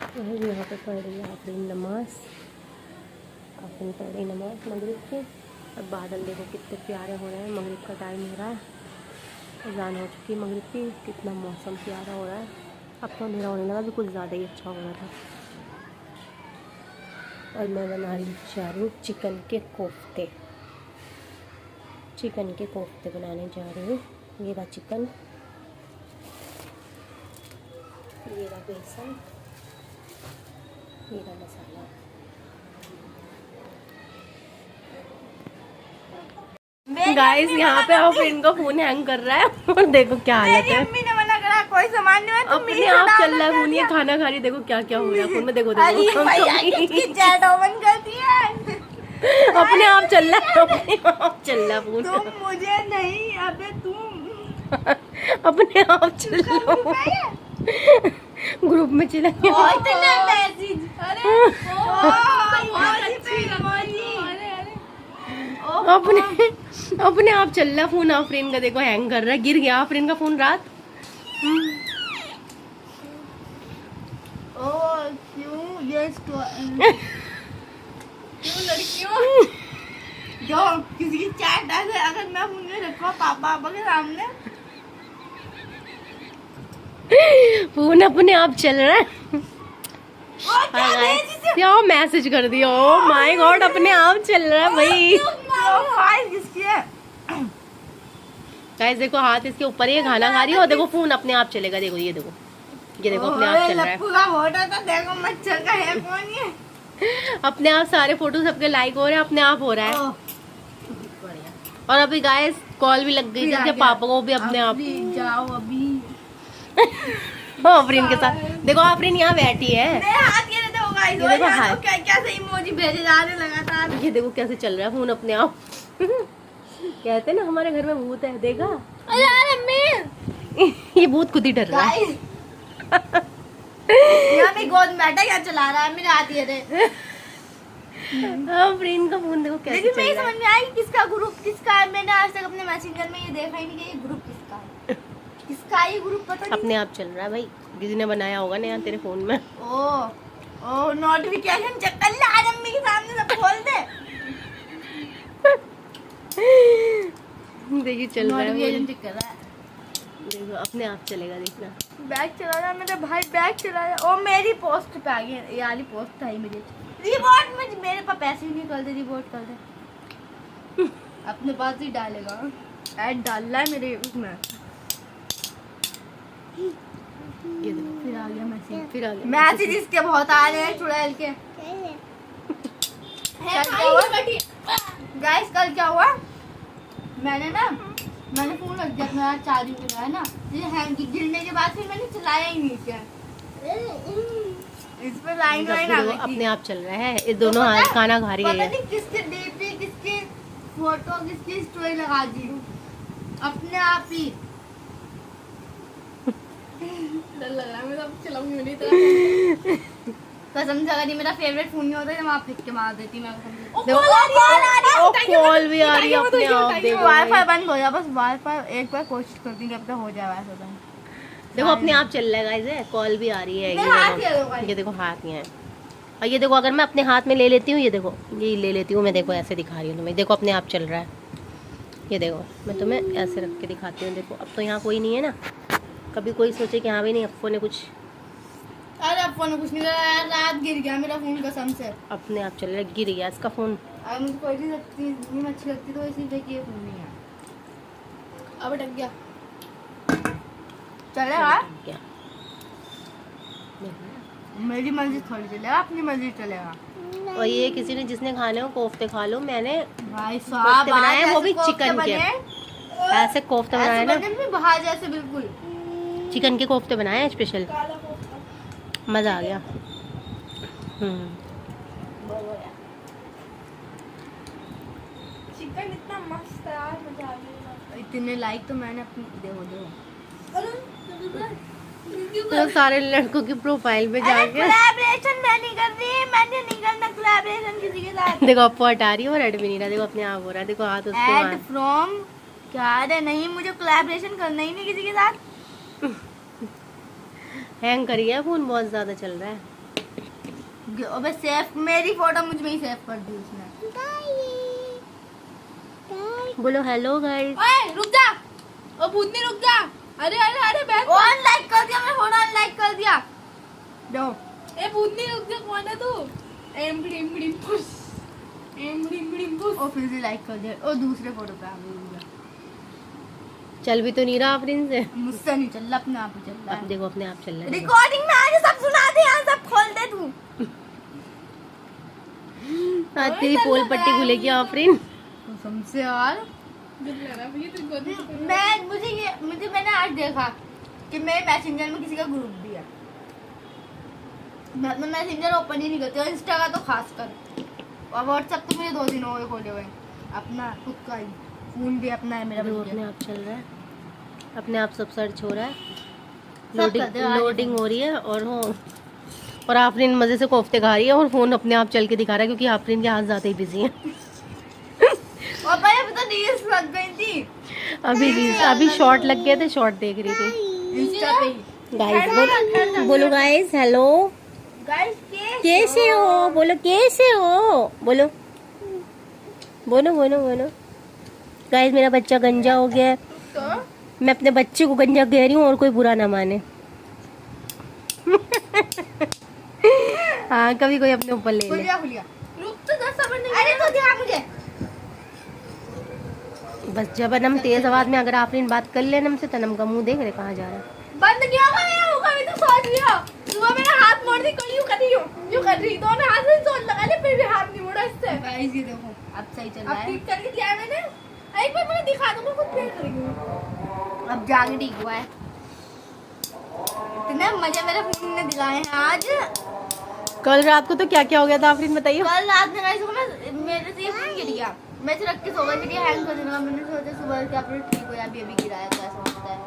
यहाँ पे पढ़ रही है आखिरी नमाज, आखिरी पढ़ रही नमाज मगरिब की। अब बादल देखो कितने प्यारे हो रहे हैं, मगरिब का टाइम हो रहा है, अज़ान हो चुकी है मगरिब की। कितना मौसम प्यारा हो रहा है। अब तो अंधेरा होने लगा, भी कुछ ज़्यादा ही अच्छा हो रहा था। और मैं बना रही जा रही हूँ चिकन के कोफ्ते। चिकन के कोफ्ते बनाने जा रही हूँ। ये रहा चिकन, ये रहा बेसन, ये रहा मसाला। गाइस यहाँ पे आप इनका फोन हैंग कर रहा है और देखो क्या हालत है। मम्मी ने मना करा कोई सामान नहीं है, अपने आप चल रहा है फोन, ये खाना खा रही, देखो क्या क्या हो रहा है फोन में। देखो देखो चैट ओपन करती है। अपने आप चल रहा है, अपने आप चल रहा है फोन। तुम मुझे नहीं, अबे तुम अपने आप चल रहा है। ग्रुप में चला गया। अपने आप चल रहा है फोन। आफरीन का देखो हैंग कर रहा है, गिर गया आफरीन का फोन रात। क्यों लड़कियों जो किसी की चैट ऐसे अगर मैं मुझे रखा पापा के सामने, फोन अपने आप चल रहा है। क्या मैसेज कर दिया, ओ माय गॉड, अपने आप चल रहा है भाई। किसकी है? गाइस देखो हाथ इसके ऊपर, ये खाना खा रही है और देखो फोन अपने आप चलेगा। देखो ये देखो, ये देखो अपने आप चल रहा है। तो देखो मच्छर का है कौन ये? अपने आप सारे फोटो सबके लाइक हो रहे हैं, अपने आप हो रहा है। और अभी गाइस कॉल भी लग गई जैसे पापा को भी अपने आप। जाओ अभी आफरीन के साथ देखो, आफरीन यहाँ बैठी है। हाथ ये देखो गाइस, ये देखो हाथ, क्या क्या से इमोजी भेजे जा रहे लगातार। ये देखो कैसे चल रहा है फोन अपने आप। कहते ना हमारे घर में भूत है, देखा? अरे यार अम्मी, ये भूत खुद ही डर रहा है। यहाँ मेरी गोद में बैठा, क्या चला रहा है? मेरे हाथ ये दे। आफरीन का फोन देखो कैसे लेकिन चल मैं रहा है। समझ में आई किसका ग्रुप किसका है। मैंने आज तक अपने मैसेंजर में ये देखा ही नहीं कि ये ग्रुप किसका है। किसका ये ग्रुप पता नहीं। अपने आप चल रहा है भाई, किसी ने बनाया होगा ना तेरे फोन में। ओ नोटिफिकेशन चेक कर ले, आज अम्मी के सामने सब खोल दे। देखिए चल रहा है, नोटिफिकेशन चेक कर रहा है। देखो अपने आप चलेगा, देखना। बैग चला रहा है मेरा भाई, बैग चला रहा है। ओ मेरी पोस्ट पे आ गई, ये वाली पोस्ट आई मेरी। रिपोर्ट में मेरे पास पैसे ही नहीं, कर दे रिपोर्ट कर दे। अपने पास ही डालेगा, ऐड डाल रहा है मेरे उसमें। ये देखो फिर आ गया मैसेज, फिर आ गया मैसेज इसके बहुत आ रहे हैं चुड़ैल के। गाइस कल क्या हुआ, मैंने फोन रख दिया मेरा चार्जिंग पे है ना, ये हैंग गिरने के बाद फिर मैंने चलाया ही नहीं क्या। इस पे लाइन वाइन आ गई थी। अपने आप चल रहा है, ये दोनों हाथ खाना खा रही पता है। नहीं किसके डीपी किसकी फोटो किसकी स्टोरी लगा दी अपने आप ही। डर लग रहा है, मैं अब चलाऊंगी नहीं तो कसम से। अगर ये मेरा फेवरेट फोन नहीं होता तो मैं आप फेंक के मार देती। मैं कॉल भी आ रही है अपने आप। देखो वाईफाई बंद हो जाए बस, वाईफाई एक बार कोशिश करती हूँ कि अब तक हो जाए वैसे तो। देखो अपने आप चल रहा है गाइस, कॉल भी आ रही है। ये देखो हाथ ही है। और ये देखो अगर मैं अपने हाथ में ले लेती हूँ, ये देखो ये ले लेती हूँ मैं, देखो ऐसे दिखा रही हूँ तुम्हें। देखो अपने आप चल रहा है, ये देखो मैं तुम्हें ऐसे रख के दिखाती हूँ। देखो अब तो यहाँ कोई नहीं है ना, कभी कोई सोचे कि हाँ भाई नहीं अप्पो ने कुछ। अरे अब फोन कुछ नहीं करा यार, रात गिर गया मेरा फोन कसम से। अपने आप चल रहा है, गिर गया इसका फोन। अब मुझे कोई चीज़ नहीं अच्छी लगती तो इसीलिए कि ये फोन नहीं है। अब अटक गया, चलेगा मेरी मर्जी थोड़ी चलेगा, अपनी मर्जी चलेगा। और ये किसी ने जिसने खाने हो कोफ्ते खा लो। मैंने भाई कोफ्ते बनाए हैं, वो भी चिकन के। ऐसे कोफ्ते बनाए ना, बाहर जैसे बिल्कुल चिकन के कोफ्ते बनाए हैं स्पेशल, मज़ा आ गया। चिकन इतना मस्त है यार, मजा आ गया। इतने लाइक तो मैंने अपनी देखो तो सारे लड़कों की प्रोफाइल पे जाके कोलैबोरेशन मैं नहीं कर रही, मैंने नहीं करना कोलैबोरेशन किसी के साथ। देखो आपको हटा रही है और हट भी नहीं रहा। देखो अपने आप हो रहा है, देखो हाथ उसके ऐड फ्रॉम क्या है। नहीं मुझे कोलैबोरेशन करना ही नहीं किसी के साथ। हैंग कर गया फोन, बहुत ज़्यादा चल रहा है। अबे सेव मेरी फोटो मुझ में ही सेव कर दी उसने। बोलो हेलो गाइस। ओए रुक जा, ओ भूतनी रुक जा। अरे अरे अरे बहन अनलाइक कर दिया, मैं फोटो अनलाइक कर दिया। दो ए भूतनी रुक जा, कौन है तू? एम ब्रिम ब्रिम पुश, एम ब्रिम ब्रिम पुश। ओ फिर से लाइक कर दिया। ओ दूसरे फोटो पे आ गई। चल भी तो नहीं रहा आफरीन से। मुझसे नहीं चल रहा, अपने आप ही चल रहा है। अब देखो अपने आप चल रहा है। रिकॉर्डिंग में आगे सब सुना दे, यहाँ सब खोल दे तू। आज तेरी पोल पट्टी खुलेगी आफरीन। कसम से यार मैंने आज देखा कि मेरे मैसेंजर में किसी का ग्रुप भी है। मैं अपना मैसेंजर ओपन ही नहीं करती, और इंस्टा का तो खास कर, और व्हाट्सएप तो मुझे 2 दिन हो गए खोले हुए। अपना खुद का ही फोन भी अपना है मेरा। अपने आप चल रहा है, अपने आप सब सर्च हो रहा है, सब लोडिंग हो रही है और आफरीन मजे से कोफ्ते खा रही है और फोन अपने आप चल के दिखा रहा है क्योंकि आफरीन के हाथ ज्यादा ही बिजी हैं। और भाई तो रील्स लग गई थी अभी शॉर्ट लग गए थे, शॉर्ट देख रही थी इंस्टा पे ही। गाइस बोलो गाइस हेलो गाइस कैसे हो, बोलो कैसे हो, बोलो बोलो बोलो बोलो। गाइस मेरा बच्चा गंजा हो गया है, तो मैं अपने बच्चे को गंजा कह रही हूँ और कोई बुरा ना माने। हाँ कभी कोई अपने ऊपर ले ले। रुक तो 10 सेकंड। अरे तो ध्यान मुझे बस जब हम तेज आवाज में अगर आफरीन बात कर ले हमसे तो नम का मुंह देख रहे कहाँ जा रहा है। बंद किया होगा, मैं तो सोच लिया। सुबह मेरा हाथ मोड़ दी, कोई यूं कर रही दोनों हाथ से सोच लगा ले, फिर भी हाथ नहीं मोड़ा इससे। गाइस ये देखो अब सही चल रहा है। अब ठीक करके दिया मैंने, एक बार मुझे दिखा दो, मैं खुद प्ले करूंगी। अब जाके ठीक हुआ है। इतने मजे मेरे फोन ने दिलाए हैं आज। कल रात को तो क्या क्या हो गया था आफरीन बताइए। कल रात में गाइस को मेरे से ये फोन गिर गया, मैं से रख के सो गई, हैंग कर देगा। मैंने सोचा सुबह के अपने ठीक हो या अभी गिराया तो ऐसा होता है।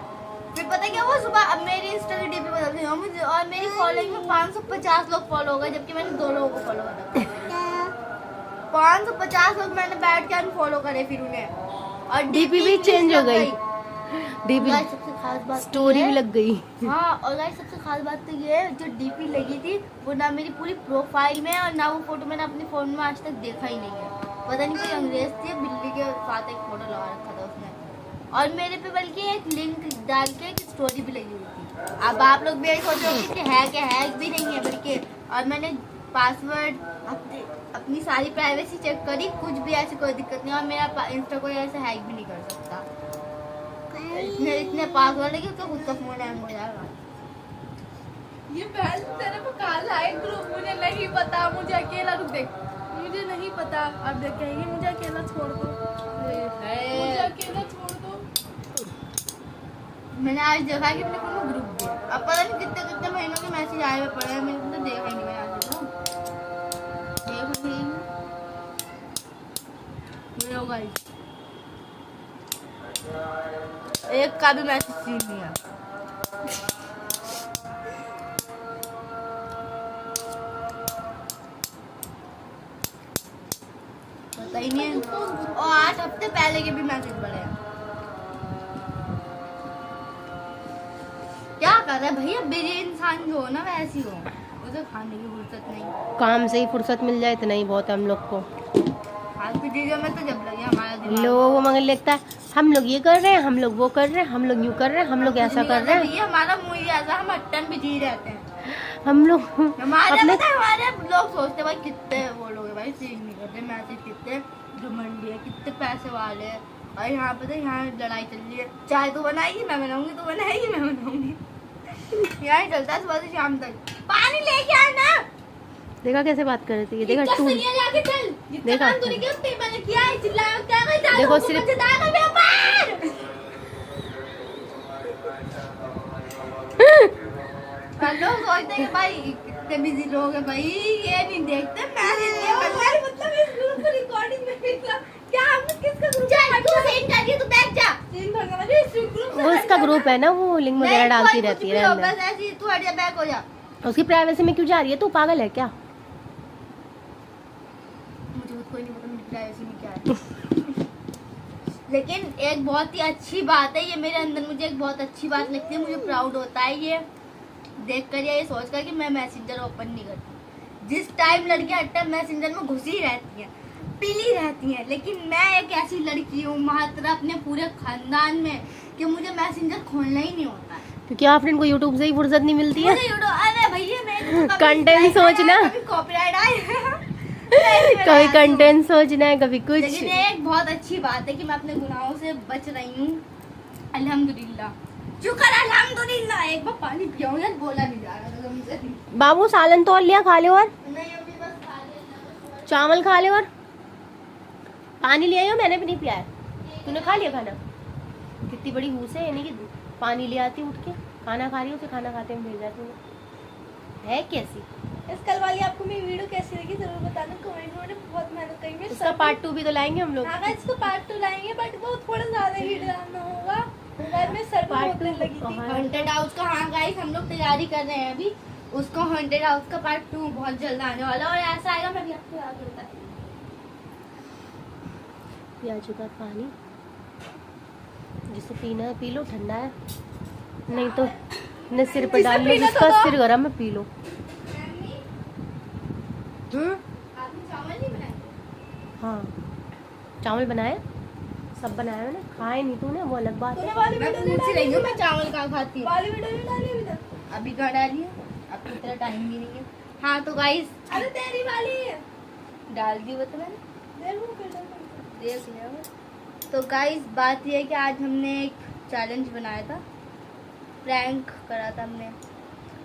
फिर पता क्या हुआ, सुबह अब मेरी इंस्टा की डीपी बदल दी मुझे, और मेरी फॉलोइंग में 550 लोग फॉलो हो गए, जबकि मैंने 2 लोगों को फॉलो करा। 550 लोग मैंने बैठ के अनफॉलो करे फिर उन्हें, और डीपी भी चेंज हो गई। डीपी सबसे खास बात स्टोरी भी लग गई। हाँ, और गाइस सबसे खास बात तो ये है, जो डीपी लगी थी वो ना मेरी पूरी प्रोफाइल में, और ना वो फोटो मैंने अपने फोन में आज तक देखा ही नहीं है। पता नहीं कोई अंग्रेज थी, बिल्ली के साथ एक फोटो लगा रखा था उसने, और मेरे पे बल्कि एक लिंक डाल के एक स्टोरी भी लगी हुई थी। अब आप लोग भी यही सोच रहे हो कि है क्या, है भी नहीं है बल्कि, और मैंने पासवर्ड अपनी सारी प्राइवेसी चेक करी, कुछ भी ऐसी कोई दिक्कत नहीं, और मेरा इंस्टा कोई ऐसे हैक भी नहीं कर सकता। इतने पासवर्ड है कि उसका खुद का फोन हैंग हो जाएगा। ये बहन तेरे को काला है ग्रुप, मुझे नहीं पता, मुझे अकेला रुक देख, मुझे नहीं पता। अब देख कहेंगे मुझे अकेला छोड़ दो, मुझे अकेला छोड़ दो। मैंने आज देखा कि अपने को ग्रुप दिया, अब पता नहीं कितने कितने महीनों के मैसेज आए हुए पड़े हैं, मैंने तो देखा ही नहीं। मैं आज देखो देखो गाइस, एक का भी मैसेज सीन नहीं है। पता ही नहीं है, और 8 हफ्ते पहले के भी मैसेज पड़े हैं। क्या कर रहा है भैया, बेरे इंसान जो हो ना वैसी हो, उसे खाने की फुर्सत नहीं। काम से ही फुर्सत मिल जाए इतना ही बहुत है हम लोग को। फालतू चीजों में तो जब लगे हमारा दिमाग। लोगों को मगर लगता है हम लोग ये कर रहे हैं, हम लोग वो कर रहे हैं, हम लोग यूं कर रहे हैं, हम लोग ऐसा कर रहे हैं। ये हमारा मुंह ही ऐसा, हम अट्टन भी जी रहते हैं। हम लोग हमारे लोग सोचते भाई कितने वो लोग हैं, भाई सीन नहीं करते मैसेज, कितने घमंडी है, कितने पैसे वाले हैं, और यहाँ पे तो यहाँ लड़ाई चल रही है, चाय तो बनाएगी मैं बनाऊंगी, तो बनाएगी मैं बनाऊंगी। यहाँ ही चलता है सुबह से शाम तक। पानी लेके आना। देखा कैसे बात कर रही थी, देखा तू देखा देखो सिर्फ लोग सोचते हैं भाई कितने बिजी लोग हैं, भाई ये नहीं देखते मतलब इस ग्रुप को रिकॉर्डिंग में क्या हमने किसका ग्रुप तू सेंड कर दिया, तू बैठ जा। सेंड कर ना इस ग्रुप से, वो उसका ग्रुप है ना, वो लिंक वगैरह डालती रहती है। बस ऐसी तू हट जा, बैक हो जा। उसकी प्राइवेसी में क्यों जा रही है, तू पागल है क्या? मुझे कोई नहीं पता मेरी प्राइवेसी में क्या है। लेकिन एक बहुत ही अच्छी बात है ये मेरे अंदर, मुझे एक बहुत अच्छी बात लगती है, मुझे प्राउड होता है ये देख कर या ये सोच कर कि मैं मैसेंजर ओपन नहीं करती। जिस टाइम लड़कियां हर टाइम मैसेंजर में घुसी रहती हैं, पीली रहती हैं, लेकिन मैं एक ऐसी लड़की हूँ मात्र अपने पूरे खानदान में कि मुझे मैसेंजर खोलना ही नहीं होता है। क्योंकि आफ्रिन को यूट्यूब से ही फुर्सत नहीं मिलती है। अरे भैया मैं कंटेंट सोचना, कॉपीराइट आए कभी कंटेंट सोचना है, कभी कुछ। लेकिन एक बहुत अच्छी बात है कि मैं अपने गुनाहों से बच रही हूँ, अल्हम्दुलिल्लाह। शुक्र अल्हम्दुलिल्लाह। एक बार पानी पियाऊं यार, बोला नहीं जा रहा मुझसे। बाबू सालन तो लिया, खा ले। और नहीं अभी बस खा लेना, चावल खा ले और पानी ले आई हो, मैंने भी नहीं पिया है। तूने खा लिया खाना? कितनी बड़ी हूस है, यानी कि पानी ले आती उठ के, खाना खा रही हो, उसे खाना खाते में भेजा तूने। है कैसी? इस कल वाली आपको मेरी वीडियो कैसी लगी जरूर बताना कमेंट में। बहुत मेहनत करेंगे, इसका पार्ट 2 भी तो लाएंगे हम लोग। हाँ इसको पार्ट 2 लाएंगे, बट वो थोड़ा ज्यादा ही डालना होगा। घर में सर Part बहुत 2 लगी थी। हाँ। हॉन्टेड हाउस का, हाँ गाइस हम लोग तैयारी कर रहे हैं अभी उसको। हॉन्टेड हाउस का पार्ट 2 बहुत जल्द आने वाला, और ऐसा आएगा मैं भी आपको याद करता हूँ। पिया चुका पानी, जिसे पीना है पी लो, ठंडा है, नहीं तो न सिर पे डाल लो, जिसका सिर गर्म है पी लो। आपने चावल नहीं बनाए? हाँ चावल बनाए, सब बनाया मैंने, खाए नहीं तूने, वो अलग बात है। मैं पूछ रही हूँ मैं चावल कहाँ खाती हूँ। वाली वीडियो नहीं डाली अभी तक? अभी कहाँ डाली है, अब तो इतना टाइम भी नहीं है। हाँ तो गाइस, अरे तेरी वाली डाल दी वो तो मैंने, देख लिया। तो गाइस बात ये है कि आज हमने एक चैलेंज बनाया था, प्रैंक करा था हमने,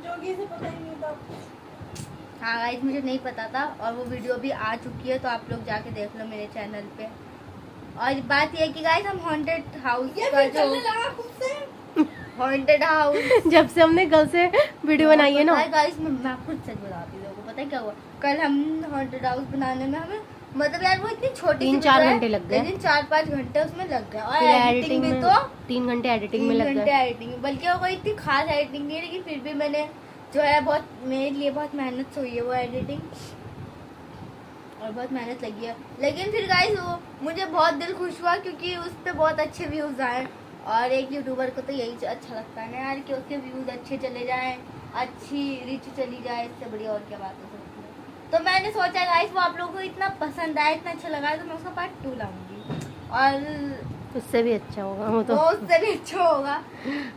जो कि इसे पता ही नहीं था। हाँ गाइस मुझे नहीं पता था, और वो वीडियो भी आ चुकी है, तो आप लोग जाके देख लो मेरे चैनल पे। और बात ये है कि गाइस हम हॉन्टेड हाउस का जो हॉन्टेड हाउस जब से हमने कल से वीडियो बनाई है ना गाइस, मैं खुद सच बताती हूँ, पता है क्या हुआ? कल हम हॉन्टेड हाउस बनाने में हमें, मतलब यार वो इतनी छोटी 3-4 घंटे लग गए, लेकिन 4-5 घंटे उसमें लग गए, और एडिटिंग में तो 3 घंटे एडिटिंग में लग गए। एडिटिंग में, बल्कि वो कोई इतनी खास एडिटिंग नहीं है, लेकिन फिर भी मैंने जो है बहुत, मेरे लिए बहुत मेहनत से हुई है वो एडिटिंग, और बहुत मेहनत लगी है। लेकिन फिर गाइस वो मुझे बहुत दिल खुश हुआ, क्योंकि उस पर बहुत अच्छे व्यूज़ आए, और एक यूट्यूबर को तो यही अच्छा लगता है ना यार, कि उसके व्यूज़ अच्छे चले जाएं, अच्छी रीच चली जाए, इससे बड़ी और क्या बात हो सकती है। तो मैंने सोचा गाइस वो आप लोगों को इतना पसंद आया, इतना अच्छा लगा, तो मैं उसका पार्ट 2 लाऊंगी, और उससे भी अच्छा होगा वो तो। उससे भी अच्छा होगा,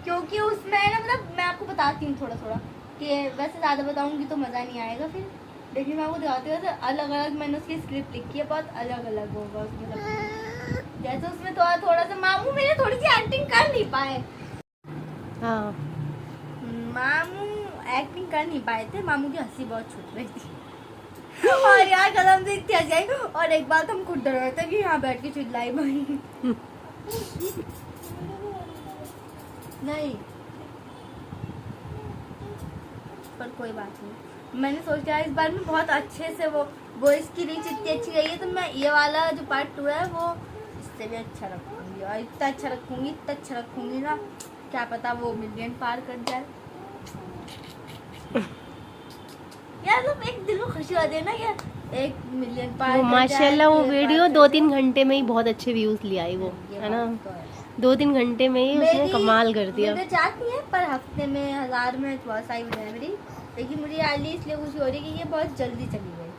क्योंकि उसमें ना, मतलब मैं आपको बताती हूँ थोड़ा थोड़ा, कि वैसे ज़्यादा बताऊंगी तो मज़ा नहीं आएगा फिर, लेकिन मैं आपको दिखाती हूँ। अलग अलग मैंने उसकी स्क्रिप्ट लिखी है, बहुत अलग अलग होगा उसमें सब। जैसे उसमें थोड़ा सा मामू मेरे थोड़ी सी एक्टिंग कर नहीं पाए। हाँ मामू एक्टिंग कर नहीं पाए थे, मामू की हंसी बहुत छूट रही थी और यार कदम से इतनी हंसी आई, और एक बात हम खुद डर रहे थे कि यहाँ बैठ के चिल्लाई भाई नहीं, पर कोई बात नहीं। मैंने सोचा इस बार में बहुत अच्छे से वो इसकी रीच इतनी अच्छी गई है, तो मैं ये वाला जो पार्ट 2 है वो इससे भी अच्छा रखूँगी, और इतना अच्छा रखूँगी ना, क्या पता वो मिलियन पार कर जाए यार। लोग एक दिल को खुशी आती है ना यार, 1 मिलियन पार कर जाए। माशाल्लाह वो वीडियो 2-3 घंटे में ही बहुत अच्छे व्यूज ले आई वो, है ना, 2-3 घंटे में ही उसने कमाल कर दिया। मुझे चाहती है पर हफ्ते में 1000 में बहुत सारी वीडियो है मेरी, लेकिन मुझे यार इसलिए खुशी हो रही है कि ये बहुत जल्दी चली गई।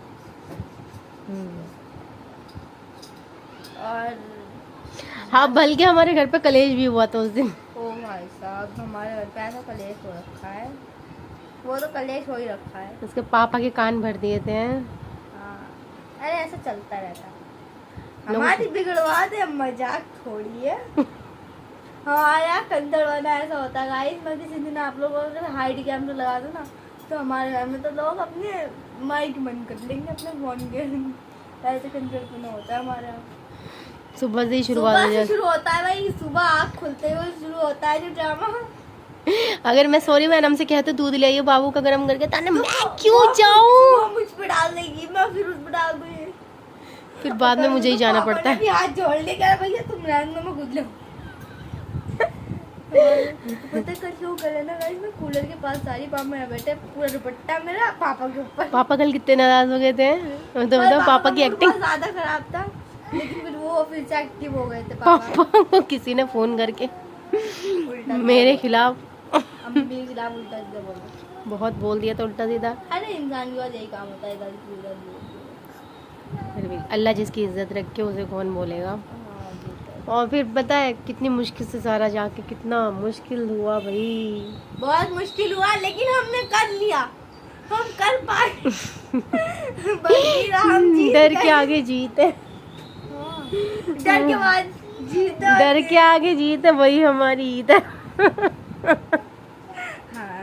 और हाँ बल्कि हमारे घर पे कलेश भी हुआ था उस दिन। ओ भाई साहब, हमारे घर पे ऐसा कलेश हो रखा है, वो तो कलेश हो ही रखा है। उसके पापा के कान भर दिए थे। हाँ अरे ऐसा चलता रहता है, हमारी बिगड़वा दे, मजाक थोड़ी है हाँ यार कंदड़ वाला ऐसा होता है गाइस। मैं किसी दिन आप लोगों को हाइड कैमरा लगा दो ना, तो हमारे घर में तो लोग अपने माइक बंद कर लेंगे अपने फोन के, ऐसे कंजरपना होता है हमारे यहाँ। सुबह से ही शुरुआत हो जाती, शुरू होता है भाई, सुबह आँख खुलते हुए शुरू होता है जो ड्रामा। अगर मैं सॉरी मैडम से कहते दूध ले आइए बाबू का गर्म करके, ताने मैं क्यों जाऊँ, मुझ पे डाल देगी, मैं फिर उस पे डाल दूंगी, फिर बाद में मुझे ही जाना पड़ता है। हाथ जोड़ ले कर भैया तुम रहने दो, मैं खुद लो पता कर क्यों कर लेना गाइस, मैं कूलर के पास सारी पापा मेरा बैठे, पूरा दुपट्टा मेरा पापा के ऊपर। पापा कल कितने नाराज हो गए थे, तो बताओ पापा की एक्टिंग। ज्यादा खराब था, लेकिन फिर वो फिर से एक्टिव हो गए थे पापा। पापा को किसी ने फोन करके मेरे खिलाफ अम्मी के खिलाफ उल्टा सीधा बोला। बहुत बोल दिया तो उल्टा सीधा। अरे इंसान का यही काम होता है, इधर उधर बोल। फिर भी अल्लाह जिसकी इज्जत रखे उसे कौन बोलेगा। हाँ, ये तो। और फिर पता है कितनी मुश्किल से सारा जाके, कितना मुश्किल हुआ भाई। बहुत मुश्किल हुआ लेकिन हमने कर लिया, हम कर पाए। बल्कि हम जीत डर गए। के आगे जीत है। हाँ, डर के बाद जीत। डर के आगे जीत है, वही हमारी ईद है। हाँ।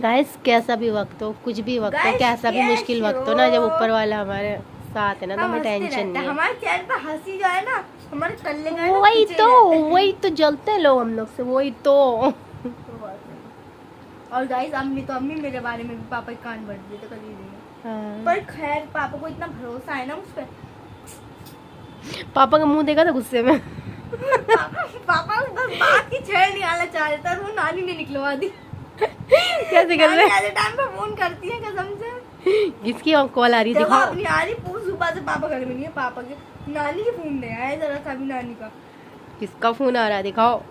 गाइस कैसा भी वक्त हो, कुछ भी वक्त हो, Guys, कैसा भी मुश्किल वक्त हो ना, जब ऊपर वाला हमारे साथ है ना तो हम हमें हंसते टेंशन रहते नहीं हैं। है। हमारे चेहरे पे हंसी जो है ना, हमारे कल्ले का है ना, वही खिंचे तो रहते हैं। वही तो जलते हैं लोग हम लोग से, वही तो। और गाइस अम्मी मेरे बारे में भी पापा के कान भर दिए तो कभी नहीं। हाँ। पर खैर पापा को इतना भरोसा है ना मुझ पे। पापा का मुंह देखा था गुस्से में। पापा बस बात की छेड़ निकालना चाह रहे थे और वो नानी ने निकलवा दी। कैसे कर रहे नानी टाइम पे फोन करती है कसम से। किसकी कॉल आ रही देखो दिखाओ। अपनी आ रही पूछ सुबह से पापा घर में नहीं है, पापा के नानी के फोन नहीं आया जरा सा भी नानी का। किसका फोन आ रहा है दिखाओ।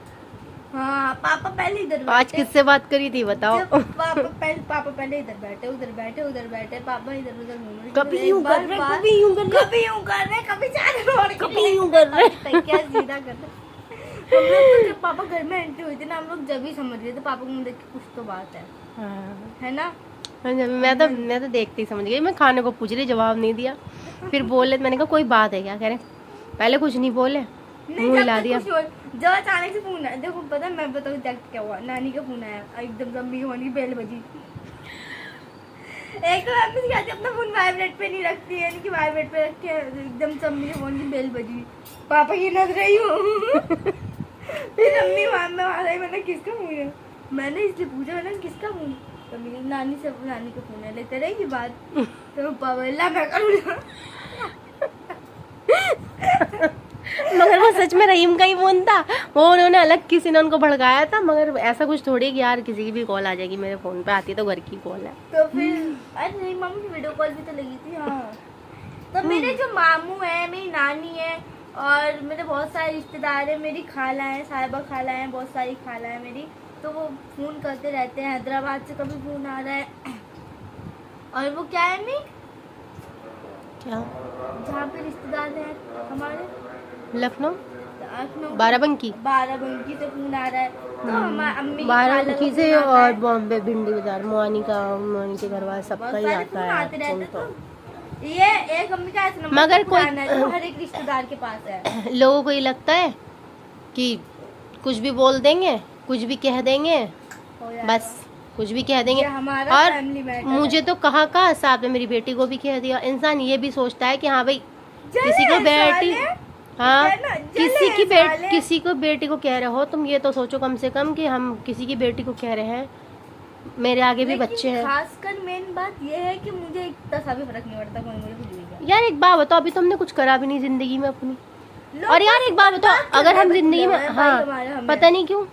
हाँ पापा पहले इधर आज बैठे। किससे बात करी थी बताओ। जब पापा पहले इधर बैठे उधर बैठे पापा इधर उधर घूम रहे। कभी एक यूं बार कर रहे, बात- कभी यूं कर रहे। कभी यूं कर रहे, कभी चार और कभी यूं कर रहे। क्या सीधा कर रहे। हम लोग तो जब पापा घर में एंट्री हुई थी ना, हम लोग जब ही समझ रहे थे पापा को मुंह देख के कुछ तो बात है ना। मैं तो देखते ही समझ गई। मैं खाने को पूछ रही, जवाब नहीं दिया। फिर बोले, मैंने कहा कोई बात है क्या, कह रहे पहले कुछ नहीं बोले, मुंह हिला दिया। जब अचानक से फोन आया, देखो पता है मैं बताऊँ क्या हुआ। नानी का फोन आया, एकदम मम्मी होनी बेल बजी। एक तो मम्मी क्या अपना फोन वाइब्रेट पे नहीं रखती है, यानी कि वाइब्रेट पे रख के एकदम से मम्मी फोन की बेल बजी। पापा की नजर रही हूँ। फिर मम्मी में आ रही, मैंने किसका फोन है, मैंने इसलिए पूछा, मैंने किसका फोन। तो मेरी नानी से नानी का फोन है, लेते रहेगी बात। तो पापा अल्लाह मैं करूँगा। मगर वो सच में रहीम का ही फोन था। वो उन्होंने अलग किसी ने उनको भड़काया था। मगर ऐसा कुछ थोड़ी कि यार किसी की भी कॉल आ जाएगी मेरे फोन पे, आती तो घर की कॉल है। तो फिर अरे नहीं मम्मी वीडियो कॉल भी तो लगी थी। हाँ तो मेरे जो मामू है, मेरी नानी है और मेरे बहुत सारे रिश्तेदार हैं, मेरी खाला है, साहिबा खाला है, बहुत सारी खाला है मेरी। तो वो फोन करते रहते हैं, हैदराबाद से कभी फोन आ रहा है। और वो क्या है अम्मी, क्या जहाँ पे रिश्तेदार हैं हमारे, लखनऊ लखनऊ बाराबंकी से फोन आ रहा है। तो हमारे अम्मी बाराबंकी से और बॉम्बे भिंडी बाजार मोहानी के घर वाले सबका ही सारे आता फोन है आते रहते। फोन तो ये एक अम्मी का ऐसा नंबर मगर कोई- पुराना है, जो हर एक रिश्तेदार के पास है। तो लोगों को ये लगता है कि कुछ भी बोल देंगे, कुछ भी कह देंगे, हो जाएगा। बस कुछ भी कह देंगे। ये हमारा और फैमिली मैटर मुझे तो कहा साथ में मेरी बेटी को भी कह दिया। इंसान ये भी सोचता है कि हाँ भाई जले किसी को बेटी, साले, हाँ है ना, जले साले। किसी को बेटी को कह रहे हो तुम, ये तो सोचो कम से कम कि हम किसी की बेटी को कह रहे हैं, मेरे आगे भी लेकिन बच्चे हैं। खासकर मेन बात ये है कि मुझे इतना सा भी फर्क नहीं पड़ता कौन मुझे कुछ भी कहे। यार एक बात बताओ, अभी तो हमने कुछ करा भी नहीं जिंदगी में अपनी। लोग और यार एक बात बताओ, बात कर अगर रहे हम हैं, जिंदगी में, भाई हाँ हमारे हमें। पता नहीं क्यों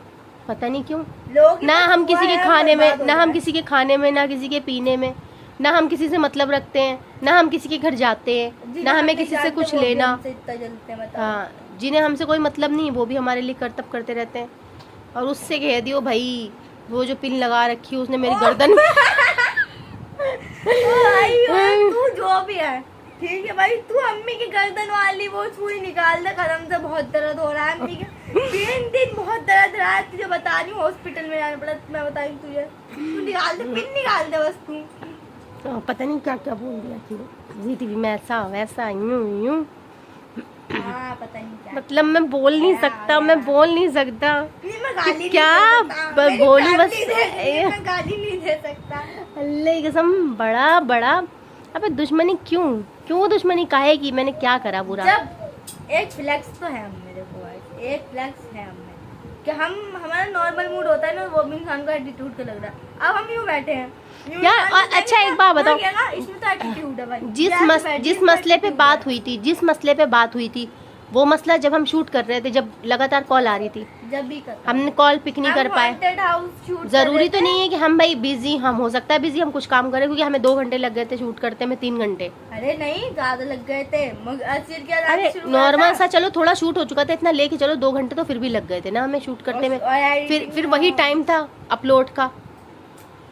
लोग ना हम किसी के खाने में, ना हम किसी किसी के खाने में, ना किसी के पीने में, ना हम किसी से मतलब रखते हैं, ना हम किसी के घर जाते हैं, ना हमें किसी से कुछ लेना। हाँ, जिन्हें हमसे कोई मतलब नहीं वो भी हमारे लिए करतब करते रहते हैं। और उससे कह दियो भाई वो जो पिन लगा रखी है उसने मेरी गर्दन में तू जो भी है ठीक है भाई, तू अम्मी की गर्दन वाली वो सुई निकाल दे, कदम से बहुत दर्द हो रहा है अम्मी के। 3 दिन बहुत दर्द रहा है, तुझे बता रही हूँ हॉस्पिटल में जाना पड़ा। मैं बताई तुझे, तू निकाल दे, पिन निकाल दे बस तू। पता नहीं क्या क्या बोल दिया थी जी टीवी में, ऐसा वैसा यूं हाँ पता नहीं क्या। मतलब मैं बोल नहीं सकता, मैं बोल नहीं सकता नहीं, मैं गाली नहीं क्या दे सकता। मेरी बोलूं बस। फैमिली देखती है, मैं गाली नहीं दे सकता। अल्लाह की कसम, बड़ा अबे दुश्मनी क्यों दुश्मनी काहे की, मैंने क्या करा बुरा। जब एक फ्लेक्स तो है हम मेरे को, एक फ्लेक्स है हमें कि हमारा नॉर्मल मूड होता है ना, वो भी इंसान को एटीट्यूड का लग रहा है। अब हम यूँ बैठे हैं यार, अच्छा एक बात बताओ, इसमें तो एटीट्यूड है भाई। जिस मसले पे बात हुई थी वो मसला जब हम शूट कर रहे थे, जब लगातार कॉल आ रही थी, जब भी हमने कॉल पिक नहीं कर पाए। जरूरी तो नहीं है कि हम भाई बिजी, हम हो सकता है बिजी हम कुछ काम करें, क्योंकि हमें 2 घंटे लग गए थे शूट करते में 3 घंटे। अरे नहीं ज्यादा लग गए थे, अरे नॉर्मल सा चलो थोड़ा शूट हो चुका था, इतना लेके चलो 2 घंटे तो फिर भी लग गए थे ना हमें शूट करने में। फिर वही टाइम था अपलोड का,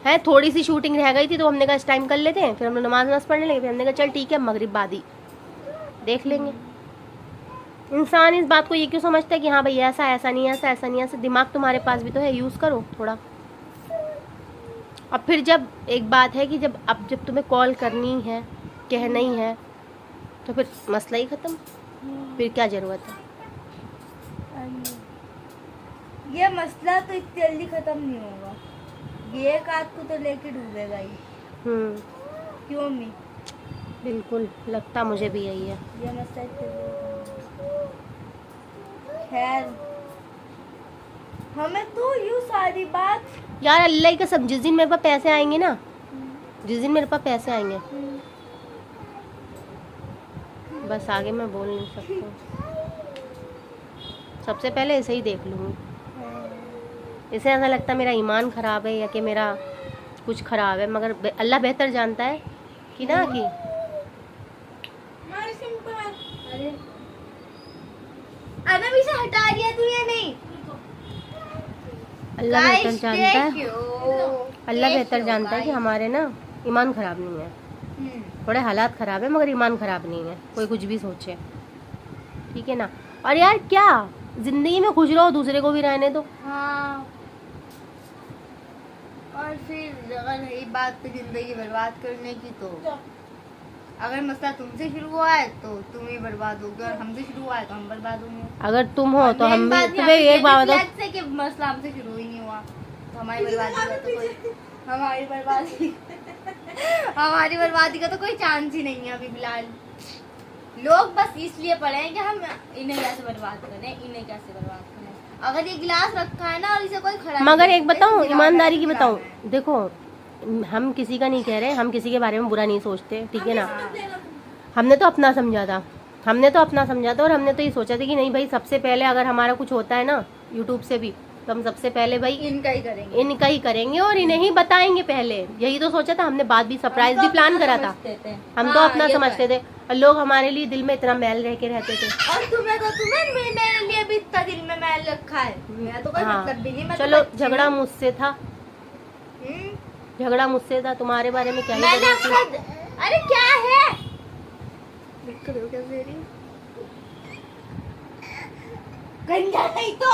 है, थोड़ी सी शूटिंग रह गई थी तो हमने कहा इस टाइम कर लेते हैं, फिर हमने नमाज पढ़ने लगे, फिर हमने कहा चल ठीक है मगरिब बाद ही देख लेंगे। इंसान इस बात को ये क्यों समझता है कि हाँ भाई ऐसा ऐसा नहीं, ऐसा ऐसा नहीं, ऐसा दिमाग तुम्हारे पास भी तो है, यूज़ करो थोड़ा। अब फिर जब एक बात है कि जब तुम्हें कॉल करनी है, कहना ही है, तो फिर मसला ही ख़त्म, फिर क्या ज़रूरत है। ये मसला तो इतनी जल्दी ख़त्म नहीं होगा, ये एक आध को तो लेके डूबेगा ही। क्यों अम्मी? बिल्कुल लगता मुझे भी यही है। ये मसला खैर, हमें तो यूँ सारी बात यार अल्लाह की कसम, जिस दिन मेरे पास पैसे आएंगे ना, जिस दिन मेरे पास पैसे आएंगे, बस आगे मैं बोल नहीं सकती, सबसे पहले ऐसे ही देख लूँगी। इसे ऐसा लगता है मेरा ईमान ख़राब है या कि मेरा कुछ ख़राब है, मगर अल्लाह बेहतर जानता है कि ना कि अरे भी से हटा दिया तू या नहीं? अल्लाह बेहतर जानता है, अल्लाह बेहतर जानता है कि हमारे ना ईमान ख़राब नहीं है, थोड़े हालात ख़राब है मगर ईमान ख़राब नहीं है, कोई कुछ भी सोचे, ठीक है ना। और यार क्या ज़िंदगी में खुश रहो, दूसरे को भी रहने दो। हाँ, और फिर अगर यही बात पे ज़िंदगी बर्बाद करने की, तो अगर मसला तुमसे शुरू हुआ है तो तुम ही बर्बाद होगे, और हमसे शुरू हुआ है तो हम बर्बाद होंगे। अगर तुम हो तो हम भी, तुम्हें एक बात बताओ कि मसला हमसे शुरू ही नहीं हुआ तो हमारी बर्बादी का तो कोई हमारी बर्बादी का तो कोई चांस ही नहीं है अभी फिलहाल। लोग बस इसलिए पढ़े हैं कि हम इन्हें कैसे बर्बाद करें, इन्हें कैसे बर्बाद करें। अगर ये गिलास रखा है ना और इसे कोई खड़ा, मगर एक बताऊं, ईमानदारी की बताऊं, देखो हम किसी का नहीं कह रहे, हम किसी के बारे में बुरा नहीं सोचते, ठीक है ना। हमने तो अपना समझा था, और हमने तो ये सोचा था कि नहीं भाई, सबसे पहले अगर हमारा कुछ होता है ना यूट्यूब से भी, तो हम सबसे पहले भाई इनका ही करेंगे और इन्हें ही बताएंगे पहले, यही तो सोचा था हमने। बाद भी सरप्राइज भी प्लान करा था, हम तो अपना समझते थे, और लोग हमारे लिए दिल में इतना मैल रह के रहते थे। और तुम्हें मेरे लिए भी इतना दिल में मैल रखा है, मेरा तो कोई मतलब भी नहीं। चलो झगड़ा मुझसे था, तुम्हारे बारे में क्या ही। अरे क्या है, गंजा नहीं तो।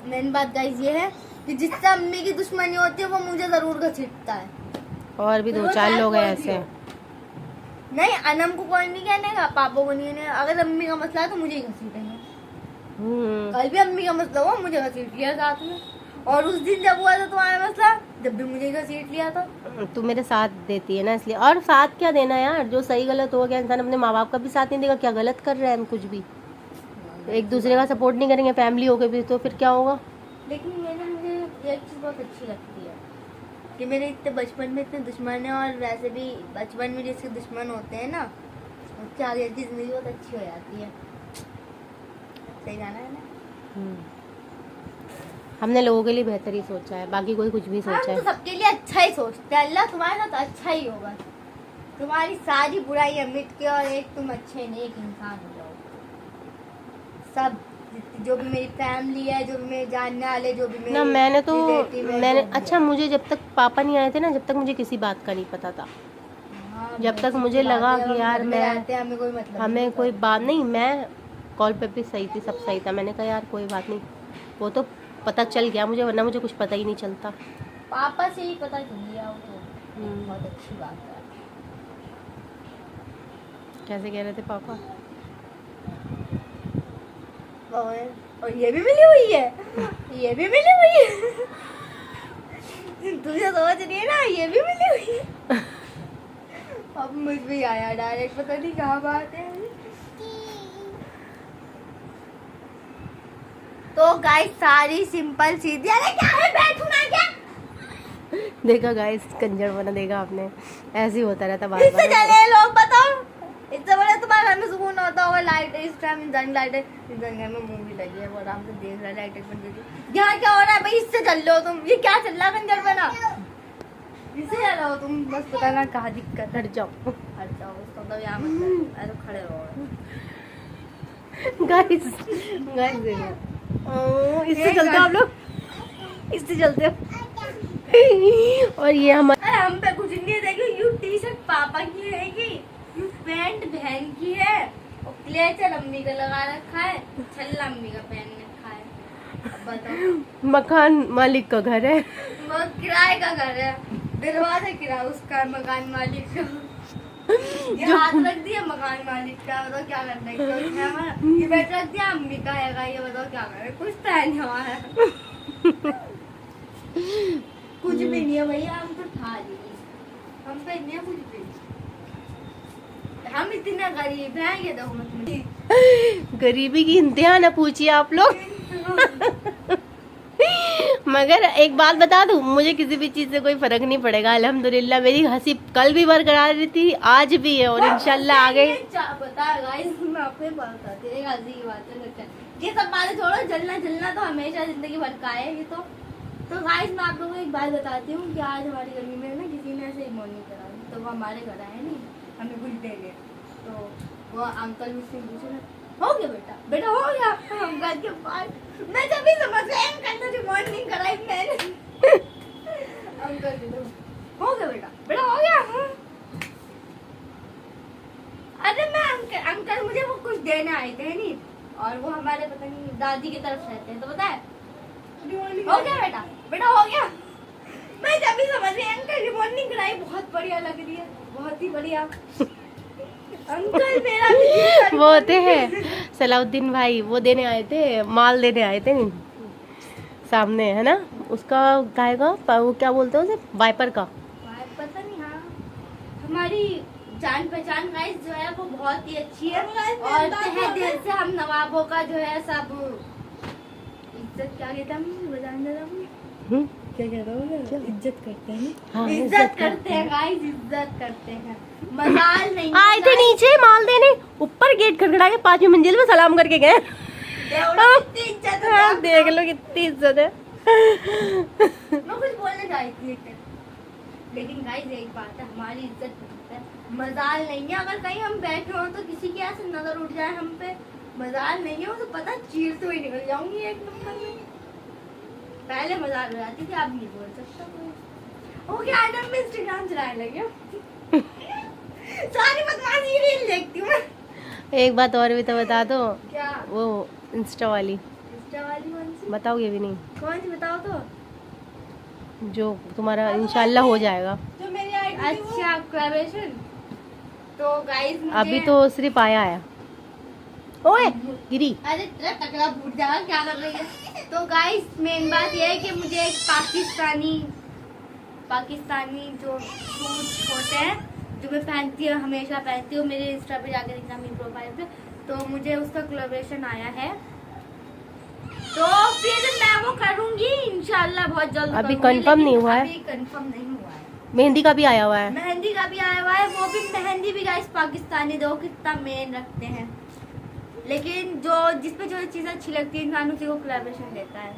मेन बात गाइस ये है कि जिससे अम्मी की दुश्मनी होती है वो मुझे जरूर घसीटता है। और भी 2-4 लोग हैं ऐसे। नहीं, अनम को कोई नहीं कहने का, पापा को नहीं कहने। अगर अम्मी का मसला है तो मुझे ही घसीटेंगे। कल भी अम्मी का मसला हुआ, मुझे घसीट लिया साथ में। और उस दिन जब हुआ था तुम्हारा मसला, जब भी मुझे घसीट लिया था। तू मेरे साथ देती है ना इसलिए। और साथ क्या देना यार, जो सही गलत हो गया, इंसान अपने माँ बाप का भी साथ नहीं देगा। क्या गलत कर रहे हैं हम कुछ भी, एक दूसरे का सपोर्ट नहीं करेंगे फैमिली हो के भी, तो फिर क्या होगा। लेकिन मुझे एक चीज़ बहुत अच्छी लगती है कि मेरे इतने बचपन में इतने दुश्मन हैं, और वैसे भी बचपन में जिसके दुश्मन होते हैं ना, उसके आगे की जिंदगी बहुत अच्छी हो जाती है। सही गाना है ना। हमने लोगों के लिए बेहतर ही सोचा है, बाकी कोई कुछ भी सोचा है। तो सबके लिए अच्छा ही सोचते हैं। अल्लाह तुम्हारे साथ अच्छा ही होगा, तुम्हारी सारी बुराई मिट के और एक तुम अच्छे नेक इंसान हो जाओ। सब जो भी मेरी फैमिली है, जो भी मेरे जानने वाले, जो भी मेरे मैंने अच्छा, मुझे जब तक पापा नहीं आए थे ना, जब तक मुझे किसी बात का नहीं पता था। जब तक मुझे लगा कि यार हमें कोई बात नहीं, मैं कॉल पे भी सही थी, सब सही था। मैंने कहा यार कोई बात नहीं, वो तो पता चल गया मुझे, वरना मुझे कुछ पता ही नहीं चलता। पापा से ही पता चल गया, वो तो बहुत अच्छी बात है। कैसे कह रहे थे पापा? और ये भी मिली हुई है, ये भी मिली हुई है। तुझे समझ रही है ना, ये भी मिली हुई है। अब मुझ भी आया डायरेक्ट, पता नहीं कहाँ बात है। तो गाइस सारी सिंपल सीधी। अरे क्या है, बैठू ना क्या? देखा गाइस, कंजर बना, देखा आपने, ऐसे ही होता रहता बार इससे चले लोग, बताओ इससे बड़े तुम्हारे घर में सुकून होता होगा। लाइट इस टाइम इंसान लाइट है, इंसान घर में मूवी लगी है, वो आराम से देख रहा है, लाइट बंद करके। यहाँ क्या हो रहा है भाई, इससे चल लो तुम। ये क्या चल रहा है कंजर बना, इससे चल रहा हो तुम। बस पता ना कहाँ दिक्कत। हट जाओ उसको तो यहाँ मत, अरे खड़े रहो गाइस। इससे चलते हो आप लोग, इससे चलते हो। और ये हमारे हम पे कुछ नहीं देखो, यू टी शर्ट पापा की है, यू पैंट बहन की है, और क्लेचर अम्मी का लगा रखा है, छल्ला अम्मी का पहन रखा है। अब बताओ, मकान मालिक का घर है, वो किराए का घर है, दरवाजा किराया उसका, मकान मालिक का। ये हाथ रख दिया मकान मालिक का, बताओ क्या करना है? ये बैठ रख दिया अम्मी का है, ये बताओ क्या करे? कुछ तो है नहीं हमारा। कुछ भी नहीं है भैया, हम तो खा लिए, हम पे नहीं है कुछ भी। हम इतने गरीब हैं, ये देखो मत। गरीबी की इंतहा ना पूछिए आप लोग। मगर एक बात बता दूं, मुझे किसी भी चीज से कोई फर्क नहीं पड़ेगा। अल्हम्दुलिल्लाह मेरी हंसी कल भी बरकरार रही थी, आज भी है, और इंशाल्लाह आगे। पता है गाइस, मैं आपको बताती हूँ, एक हंसी की बात है। ये सब बातें छोड़ो, जलना जलना तो हमेशा जिंदगी भर का है ये तो गाइस मैं आप लोगों को एक बात बताती हूँ कि आज हमारी गली में ना किसी ने ऐसे मॉर्निंग करा, तो वो हमारे घर आए नहीं, हमें कुछ दे गए, तो वो अंकल मुझसे पूछे, हो गया बेटा? बेटा हो गया? अंकल के पास मैं जब भी समझ गई अंकल ने मॉर्निंग कराई मैंने। अंकल के हो गया बेटा? बेटा हो गया? अरे मैं अंकल मुझे वो कुछ देने आए थे नहीं, और वो हमारे पता नहीं दादी की तरफ रहते हैं, तो पता है हो गया बेटा? बेटा हो गया? मैं जब भी समझ रही अंकल की मॉर्निंग कराई, बहुत बढ़िया लग रही है, बहुत ही बढ़िया। अंकल मेरा भी वो होते हैं सलाउद्दीन भाई, वो देने आए थे, माल देने आए थे सामने, है ना? उसका गाय का वो क्या बोलते हैं उसे, वाइपर का, पता नहीं। हाँ हमारी जान पहचान गाइस जो है वो बहुत ही अच्छी है, और तहे दिल से हम नवाबों का जो है सब इज्जत, क्या कहता हूँ क्या कहता हूँ, इज्जत करते हैं। हाँ, इज्जत करते हैं गाइस, इज्जत करते हैं, मजाल नहीं। आए थे नीचे माल देने, ऊपर गेट खड़खड़ा के 5वीं मंजिल में सलाम करके गए। देख लो कितनी इज्जत है। मैं कुछ बोलने जा रही थी, लेकिन गाइस एक बात है, हमारी इज्जत है, मजाल नहीं है। अगर कहीं हम बैठे हो तो किसी की ऐसे नजर उठ जाए हम पे, मजाल नहीं है, वो तो पता चीरते हुए निकल जाऊंगी एक नंबर में। पहले मजाक हो जाती थी, अब नहीं बोल सकता कोई। ओके आज हम इंस्टाग्राम चलाने लगे, सारी बदमाशी रील देखती हूँ मैं। एक बात और भी तो बता दो। क्या? वो इंस्टा वाली कौन सी बताओगे भी नहीं? कौन सी बताओ तो, जो तुम्हारा इंशाल्लाह हो जाएगा। जो मेरी आईडी। अच्छा कोलैबोरेशन। तो गाइस अभी तो सिर्फ आया। ओए गिरी, अरे तेरा टकला फूट जाएगा, क्या कर रही है? तो गाइस मेन बात ये है कि मुझे एक पाकिस्तानी जो सूट होते हैं जो मैं पहनती हूँ, हमेशा पहनती हूँ, मेरे इंस्टा पे जाकर देखना मेरी प्रोफाइल पे, तो मुझे उसका कोलैबोरेशन आया है, तो फिर मैं वो करूंगी इंशाल्लाह बहुत जल्द। अभी कंफर्म नहीं हुआ है? अभी कंफर्म नहीं हुआ है। मेहंदी का भी आया हुआ है। मेहंदी का भी आया हुआ है, वो भी मेहंदी भी गाइस पाकिस्तानी, दो कितना मेन रखते हैं, लेकिन जो जिसपे जो चीज़ अच्छी लगती है इंसान उसी को कोलैबोरेशन देता है,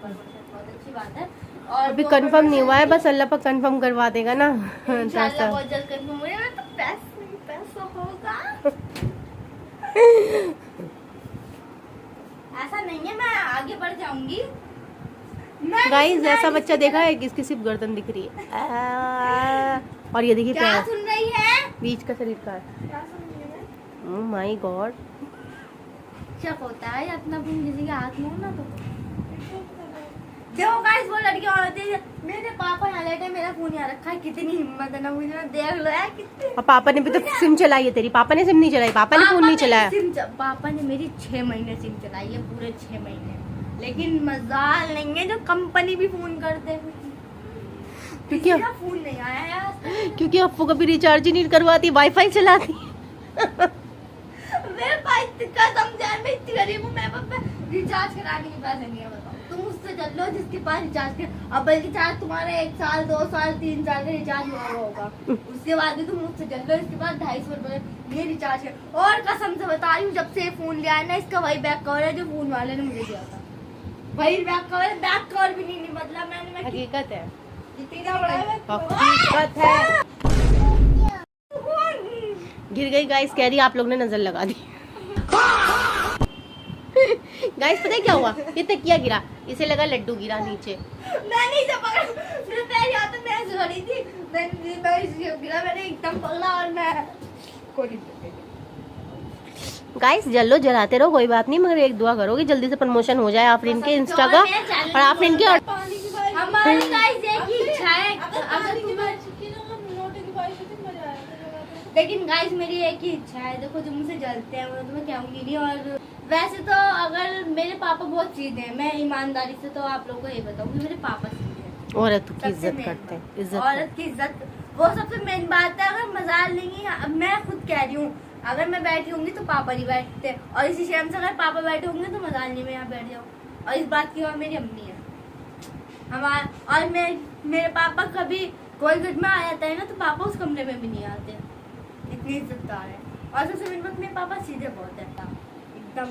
बहुत अच्छी बात है। और अभी कंफर्म नहीं हुआ है, बस अल्लाह पाक कंफर्म करवा देगा ना। इंशाल्लाह बहुत जल्द कंफर्म हो जाएगा, तो पैसा होगा। ऐसा नहीं है, मैं आगे बढ़ जाऊंगी। गाइस ऐसा बच्चा देखा है किसकी सिर्फ गर्दन दिख रही है, और ये देखिए क्या सुन रही है? बीच का शरीर का है। क्या सुन रही है? ओह माय गॉड, शक होता है अपना फोन किसी के हाथ में हो ना तो। देखो गाइस वो लड़की और होती है, मेरे पापा यहाँ लेटे मेरा फोन यहाँ रखा है, कितनी हिम्मत है ना मुझे, देख लो यार कितनी। और पापा ने भी तो सिम चलाई है तेरी, पापा ने सिम नहीं चलाई, पापा ने फोन नहीं चलाया। पापा ने मेरी 6 महीने सिम चलाई है, पूरे 6 महीने, लेकिन मजाल नहीं है जो कंपनी भी फोन करते हैं, क्योंकि फोन नहीं आया यार, क्योंकि अप्पू कभी रिचार्ज ही नहीं करवाती, वाईफाई चलाती। मेरे पास कसम से मैं इतनी गरीब हूँ, मेरे पास रिचार्ज कराने के पैसे नहीं है, बताओ तुम उससे चल लो जिसके पास रिचार्ज कर, अब बल्कि चार्ज तुम्हारे 1 साल 2 साल 3 साल का रिचार्ज हुआ होगा, उसके बाद भी तुम मुझसे चल लो, इसके बाद 250 रुपए ये रिचार्ज कर। और कसम से बता रही हूँ जब से फोन लिया है ना, इसका वही बैक कवर है जो फोन वाले ने मुझे दिया था, वही बैक कवर भी नहीं बदला मैंने। हकीकत है, इतना बड़ा हकीकत है। गिर गई गाइस, कह रही आप लोग ने नजर लगा दी। गाइस पता है क्या हुआ, ये तकिया गिरा, इसे लगा लड्डू गिरा नीचे। मैंने इसे पकड़ा, मेरे पैर यहाँ पे मैं खड़ी थी, मैं गिरा, मैंने एकदम पकड़ा और मैं गाइस जल्लो जलाते रहो, कोई बात नहीं, मगर एक दुआ करोगे जल्दी से प्रमोशन हो जाए आफरीन के इंस्टा का और आफरीन के। हमारी गाइस एक ही इच्छा है, अगर लेकिन गाइस मेरी एक ही इच्छा है, देखो जो मुझसे जलते हैं वो तो मैं कहूँगी नहीं। और वैसे तो अगर मेरे पापा बहुत सीधे हैं, मैं ईमानदारी से तो आप लोगों को ये बताऊंगी, मेरे पापा सीधे हैं, औरत की इज्जत करते हैं, इज्जत औरत की इज्जत वो सबसे मेन बात है। अगर मजाल नहीं है, अब मैं खुद कह रही हूँ, अगर मैं बैठी होंगी तो पापा नहीं बैठते, और इसी शर्म से अगर पापा बैठे होंगे तो मजाल नहीं मैं यहाँ बैठ जाऊँ। और इस बात की और मेरी अम्मी है हमारा, और मेरे पापा कभी कोई घर में आ जाता है ना तो पापा उस कमरे में भी नहीं आते, इतनी इज्जतदार है। और सबसे मेन बात, मेरे पापा सीधे बहुत है एकदम।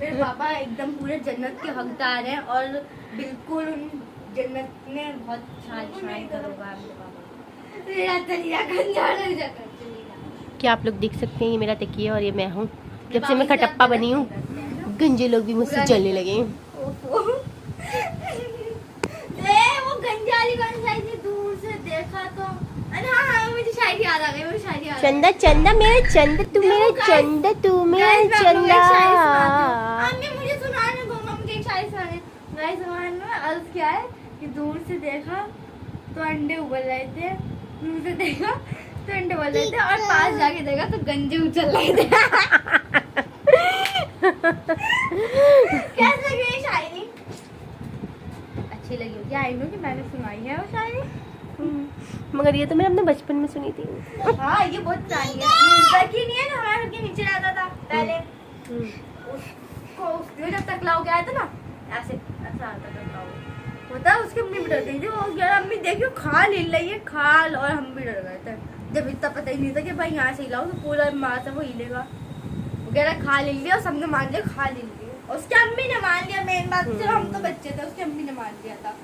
मेरे पापा एकदम पूरे जन्नत के हकदार हैं, और बिल्कुल उन जन्नत में बहुत शान करूँगा मेरे पापा। क्या आप लोग देख सकते हैं, ये मेरा तकिया और ये मैं हूँ। जब से मैं खटप्पा बनी हूँ गंजे लोग भी मुझसे जलने लगे हैं। वो गंजाली दूर से देखा तो हाँ मुझे शायरी याद आ गई, मुझे शायरी याद। चंदा चंदा मेरा चंदा तू मेरा चंदा तू मेरा चंदा। अम्मी मुझे सुनाने दो, मम्मी की शायरी सुनाने। गाइस हमारे में अर्ज क्या है कि दूर से देखा तो अंडे उबल रहे थे, दूर से देखा तो अंडे उबल रहे थे, और पास जाके देखा तो गंजे उछल रहे थे। कैसे लगी ये शायरी? अच्छी लगी होगी, आई नो कि मैंने सुनाई है वो शायरी, मगर ये तो मैंने अपने बचपन में सुनी थी। हाँ ये बहुत पुरानी है, की नहीं है ना, हमारे घर के नीचे रहता था पहले, उसको जब तक लाओ गया था ना, ऐसे ऐसा आता था होता, उसकी अम्मी भी डर गई थी। वो यार अम्मी देखियो खाल हिल रही है, खाल, और हम भी डर गए थे जब इतना पता ही नहीं था कि भाई यहाँ से हिलाओ तो पूरा माँ से वो हिलेगा। वगैरह खाल हिल गया और सबने मान लिया खाल हिल गई, उसकी अम्मी ने मान लिया, मेन बात चलो हम तो बच्चे थे, उसकी अम्मी ने मान लिया था।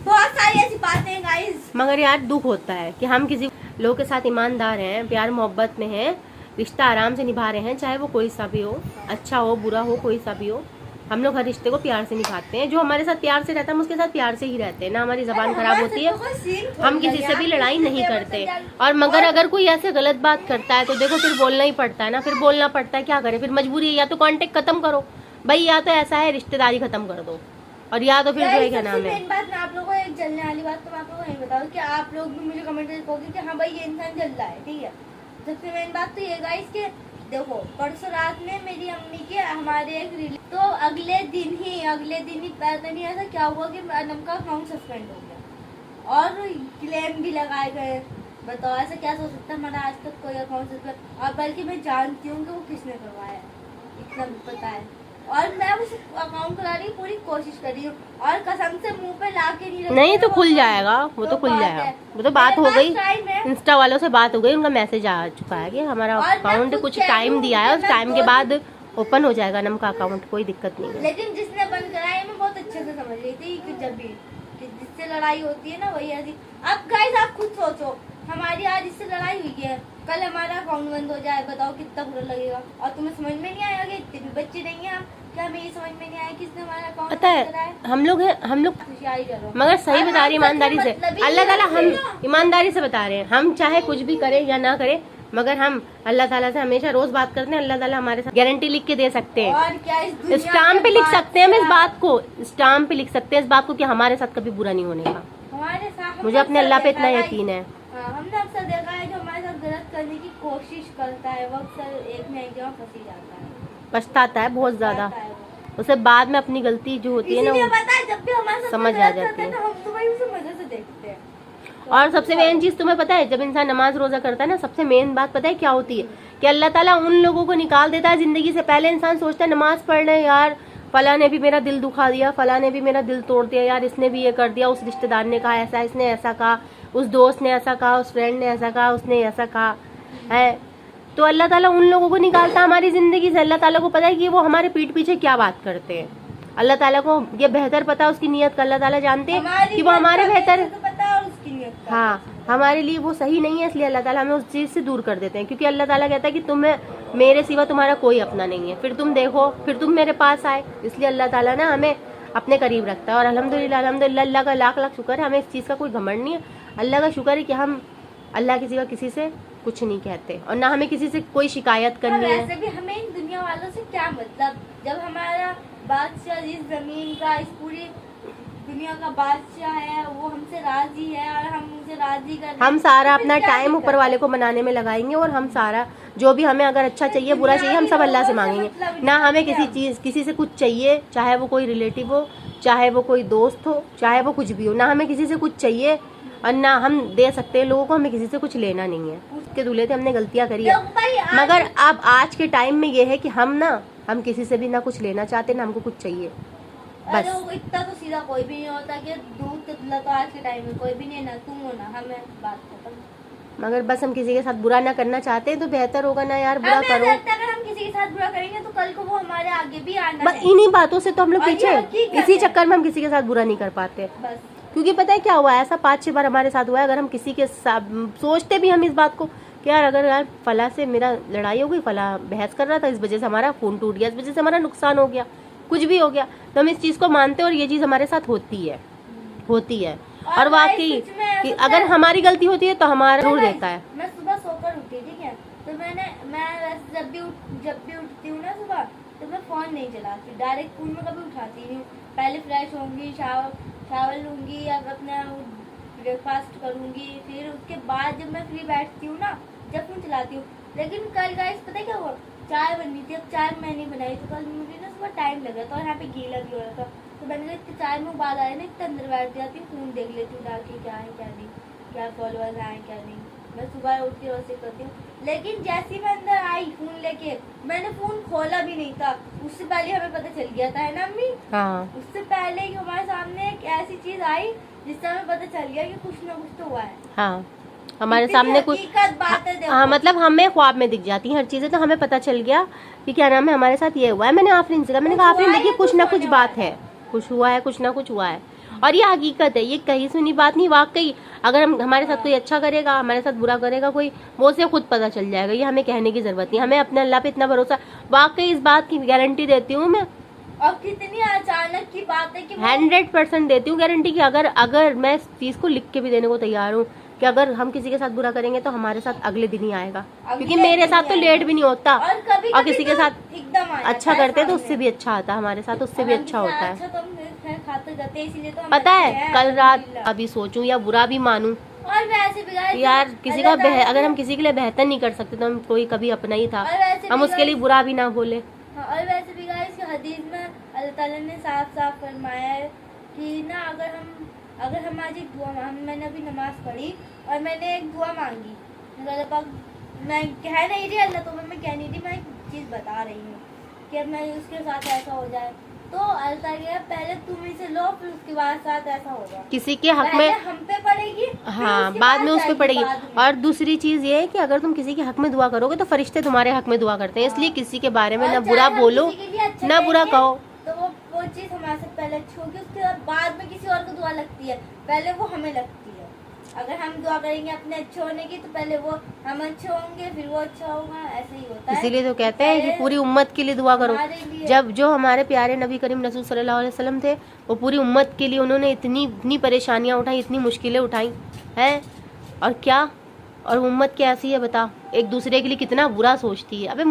बहुत सारी ऐसी बातें हैं गाइस। मगर यार दुख होता है कि हम किसी लोग के साथ ईमानदार हैं, प्यार मोहब्बत में हैं, रिश्ता आराम से निभा रहे हैं, चाहे वो कोई सा भी हो, अच्छा हो बुरा हो, कोई सा भी हो, हम लोग हर रिश्ते को प्यार से निभाते हैं। जो हमारे साथ प्यार से रहता है हम उसके साथ प्यार से ही रहते हैं, ना हमारी जबान खराब होती है, हम किसी से भी लड़ाई नहीं करते। और मगर अगर कोई ऐसे गलत बात करता है तो देखो फिर बोलना ही पड़ता है ना, फिर बोलना पड़ता है, क्या करे, फिर मजबूरी है, या तो कांटेक्ट खत्म करो भाई, या तो ऐसा है रिश्तेदारी खत्म कर दो, और या तो फिर जो है क्या नाम है। बात मैं आप लोगों को एक जलने वाली बात तो मैं आप लोगों को नहीं बताऊँ कि आप लोग भी मुझे कमेंट में लिखोगे कि हाँ भाई ये इंसान जल रहा है, ठीक है। सबसे मेन बात तो ये गाइस कि देखो परसों रात में मेरी अम्मी के हमारे एक तो अगले दिन ही पता नहीं ऐसा क्या हुआ कि अनम का अकाउंट सस्पेंड हो गया और क्लेम भी लगाए गए। बताओ ऐसा क्या सोच सकता है, हमारा आज तक कोई अकाउंट सस्पेंड, और बल्कि मैं जानती हूँ कि वो किसने करवाया, इतना पता है, और मैं उस अकाउंट कराने की पूरी कोशिश कर रही हूँ, और कसम से मुंह पे ला के नहीं तो खुल जाएगा, वो तो खुल जाएगा, वो तो बात हो गई, इंस्टा वालों से बात हो गई, उनका मैसेज आ चुका है कि हमारा अकाउंट कुछ टाइम दिया है, उस टाइम के बाद ओपन हो जाएगा नम का अकाउंट, कोई दिक्कत नहीं है। लेकिन जिसने बंद कराया मैं बहुत अच्छे से समझ रही थी कि जब भी जिससे लड़ाई होती है ना वही ऐसी। अब गाइस आप खुद सोचो, हमारी आज इससे लड़ाई हुई है, कल हमारा अकाउंट बंद हो जाए, बताओ कितना बुरा लगेगा। और तुम्हें समझ में नहीं आएगा, इतने भी बच्चे नहीं है क्या, हमें ये समझ में नहीं आया किसने हमारा अकाउंट पता है, हम लोग होशियारी करो, मगर सही बता रही ईमानदारी से, अल्लाह ताला हम ईमानदारी से बता रहे हैं, हम चाहे कुछ भी करें या ना करें, मगर हम अल्लाह ताला से हमेशा रोज बात करते हैं, अल्लाह ताला हमारे साथ गारंटी लिख के दे सकते हैं, और क्या स्टाम्प पे लिख सकते हैं, हम इस बात को स्टाम्प पे लिख सकते हैं इस बात को कि हमारे साथ कभी बुरा नहीं होने का। हमारे साथ मुझे अपने अल्लाह पे इतना यकीन है। हमने अक्सर देखा है जो हमारे साथ गलत करने की कोशिश करता है वो अक्सर एक न एक जगह फंसी जाता है, पछताता है बहुत ज्यादा, उसे बाद में अपनी गलती जो होती है ना वो जब भी हमारे साथ समझ आ जाती है, हम तो भाई उसे मजे से देखते हैं। और सबसे मेन चीज तुम्हें पता है, जब इंसान नमाज रोजा करता है ना, सबसे मेन बात पता है क्या होती है कि अल्लाह ताला उन लोगों को निकाल देता है जिंदगी से। पहले इंसान सोचता है नमाज पढ़ रहे यार, फला ने भी मेरा दिल दुखा दिया, फला ने भी मेरा दिल तोड़ दिया यार, इसने भी ये कर दिया, उस रिश्तेदार ने कहा ऐसा, इसने ऐसा कहा, उस दोस्त ने ऐसा कहा, उस फ्रेंड ने ऐसा कहा, उसने ऐसा कहा है। तो अल्लाह ताला उन लोगों को निकालता है हमारी जिंदगी से। अल्लाह ताला को पता है कि वो हमारे पीठ पीछे क्या बात करते हैं, अल्लाह ताला को ये बेहतर पता है, उसकी नियत का अल्लाह ताला जानते हैं कि वो हमारे बेहतर, हाँ हमारे लिए वो सही नहीं है, इसलिए अल्लाह ताला हमें उस चीज़ से दूर कर देते हैं। क्योंकि अल्लाह ताला कहता है कि तुम्हें मेरे सिवा तुम्हारा कोई अपना नहीं है। फिर तुम देखो, फिर तुम मेरे पास आए, इसलिए अल्लाह ताला ना हमें अपने करीब रखता है। और अल्हम्दुलिल्लाह अल्हम्दुलिल्लाह, अल्लाह का लाख लाख शुक्र है, हमें इस चीज़ का कोई घमंड नहीं है। अल्लाह का शुक्र है कि हम अल्लाह के सिवा किसी से कुछ नहीं कहते और ना हमें किसी से कोई शिकायत करनी है। वैसे भी हमें इन दुनिया वालों से क्या मतलब, जब हमारा बादशाह इस जमीन का, इस पूरी दुनिया का बादशाह है, वो हमसे राजी है और हम उनसे राजी कर रहे हैं। हम सारा तो फिर अपना क्या टाइम दिक्कत ऊपर वाले है? को मनाने में लगाएंगे और हम सारा जो भी हमें अगर अच्छा चाहिए बुरा चाहिए हम सब अल्लाह से मांगेंगे। ना हमें किसी से कुछ चाहिए, चाहे वो कोई रिलेटिव हो, चाहे वो कोई दोस्त हो, चाहे वो कुछ भी हो, ना हमें किसी से कुछ चाहिए और ना हम दे सकते हैं लोगों को। हमें किसी से कुछ लेना नहीं है। उसके दूल्हे थे, हमने गलतियां करी है, मगर अब आज के टाइम में ये है कि हम किसी से भी ना कुछ लेना चाहते ना हमको कुछ चाहिए। बस अरे वो इतना तो सीधा कोई भी नहीं होता कि दूध तितला तो आज के टाइम में कोई भी नहीं है, ना तुम हो ना हमें, बात खत्म। मगर बस हम किसी के साथ बुरा ना करना चाहते हैं तो बेहतर होगा ना यार, बुरा हमें करो। लगता है अगर हम किसी के साथ बुरा करेंगे तो कल को वो हमारे आगे भी आना बस है। इन्हीं बातों से तो हम लोग और ये पीछे, हकीकत इसी है। चक्कर में हम किसी के साथ बुरा नहीं कर पाते। बस क्योंकि पता है क्या हुआ है, ऐसा 5-6 बार हमारे साथ हुआ है। अगर हम किसी के साथ सोचते भी हम इस बात को कि यार अगर यार फला से मेरा लड़ाई हो गई, फला बहस कर रहा था, इस वजह से हमारा फोन टूट गया, इस वजह से हमारा नुकसान हो गया, कुछ भी हो गया, तो हम इस चीज को मानते हैं और ये चीज हमारे साथ होती है। और वाकई कि अगर हमारी गलती होती है तो हमारा जरूर देता है। मैं सुबह सोकर उठी, ठीक है, तो मैं वैसे जब भी उठती हूँ ना सुबह, तो मैं फोन नहीं चलाती, डायरेक्ट फोन में कभी उठाती नहीं हूँ। पहले फ्रेश होंगी, शावर लूंगी, अब अपना ब्रेकफास्ट करूंगी, फिर उसके बाद जब मैं फ्री बैठती हूँ ना, जब फोन चलाती हूँ। लेकिन कल गाइस पता है क्या हुआ, चाय बननी थी, अब चाय मैंने बनाई, तो कल मुझे ना सुबह टाइम लगा था और यहाँ पे गीला भी हो रहा था, तो मैंने कहा इतने चाय में उबाल आए ना, इतने अंदर बैठ जाती हूँ, फोन देख लेती हूँ डाल के क्या है क्या नहीं, क्या फॉलोअर्स आए क्या नहीं। मैं सुबह उठ के वैसे करती हूँ। लेकिन जैसे मैं अंदर आई फोन लेके, मैंने फोन खोला भी नहीं था, उससे पहले हमें पता चल गया था, है ना अम्मी? हाँ, उससे पहले ही हमारे सामने एक ऐसी चीज आई जिससे हमें पता चल गया कि कुछ ना कुछ तो हुआ है। हाँ, हमारे सामने कुछ, बात है। हाँ मतलब हमें ख्वाब में दिख जाती हैं हर चीजें, तो हमें पता चल गया कि क्या नाम है हमारे साथ ये हुआ है। मैंने आफरीन से कहा, मैंने कहा आफरीन देखिए कुछ ना कुछ बात है, कुछ हुआ है, कुछ ना कुछ हुआ है। और ये हकीकत है, ये कहीं सुनी बात नहीं, वाकई अगर हम हमारे साथ कोई अच्छा करेगा, हमारे साथ बुरा करेगा कोई, वो से खुद पता चल जाएगा। ये हमें कहने की जरूरत नहीं, हमें अपने अल्लाह पे इतना भरोसा, वाकई इस बात की गारंटी देती हूँ मैं। और कितनी अचानक की बात है कि 100% देती हूँ गारंटी कि अगर मैं इस चीज को लिख के भी देने को तैयार हूँ कि अगर हम किसी के साथ बुरा करेंगे तो हमारे साथ अगले दिन ही आएगा, क्योंकि मेरे साथ तो लेट भी नहीं होता और किसी के साथ एकदम अच्छा करते हैं तो उससे भी अच्छा आता है, हमारे साथ उससे भी अच्छा होता है। पता है कल रात अभी सोचूं या बुरा भी मानूं, और वैसे भी यार किसी का अगर हम किसी के लिए बेहतर नहीं कर सकते तो हम कोई कभी अपना ही था, हम उसके लिए बुरा भी ना बोले। और वैसे भी गाइस हदीस में अल्लाह ताला ने साफ साफ फरमाया है कि ना अगर हम आज एक दुआ मैंने अभी नमाज पढ़ी और मैंने एक दुआ मांगी, मैं कह नहीं रही अल्लाह, तो मैं कह नहीं रही, मैं एक चीज़ बता रही हूँ कि अब मैं उसके साथ ऐसा हो जाए, तो अल्लाह ताला पहले तुम इसे लो, फिर उसके बाद साथ ऐसा होगा। किसी के हक में हम पे पड़ेगी, हाँ बाद में उस पे पड़ेगी। और दूसरी चीज ये है कि अगर तुम किसी के हक में दुआ करोगे तो फरिश्ते तुम्हारे हक में दुआ करते हैं, इसलिए किसी के बारे में ना बुरा बोलो ना बुरा कहो। तो वो चीज हमारे से पहले अच्छी होगी, उसके बाद में किसी और को दुआ लगती है, पहले वो हमें लगती है। अगर हम दुआ करेंगे अपने अच्छे होने की तो पहले वो हम अच्छे होंगे, फिर वो अच्छा होगा, ऐसे ही होता है। इसीलिए तो कहते हैं कि पूरी उम्मत के लिए दुआ करो। जब जो हमारे प्यारे नबी करीम रसूल सल्लल्लाहु अलैहि वसल्लम थे, वो पूरी उम्मत के लिए उन्होंने इतनी परेशानियां उठाई, इतनी मुश्किलें उठाई हैं, और क्या, और उम्मत क्या ऐसी है बता, एक दूसरे के लिए कितना बुरा सोचती है। अबे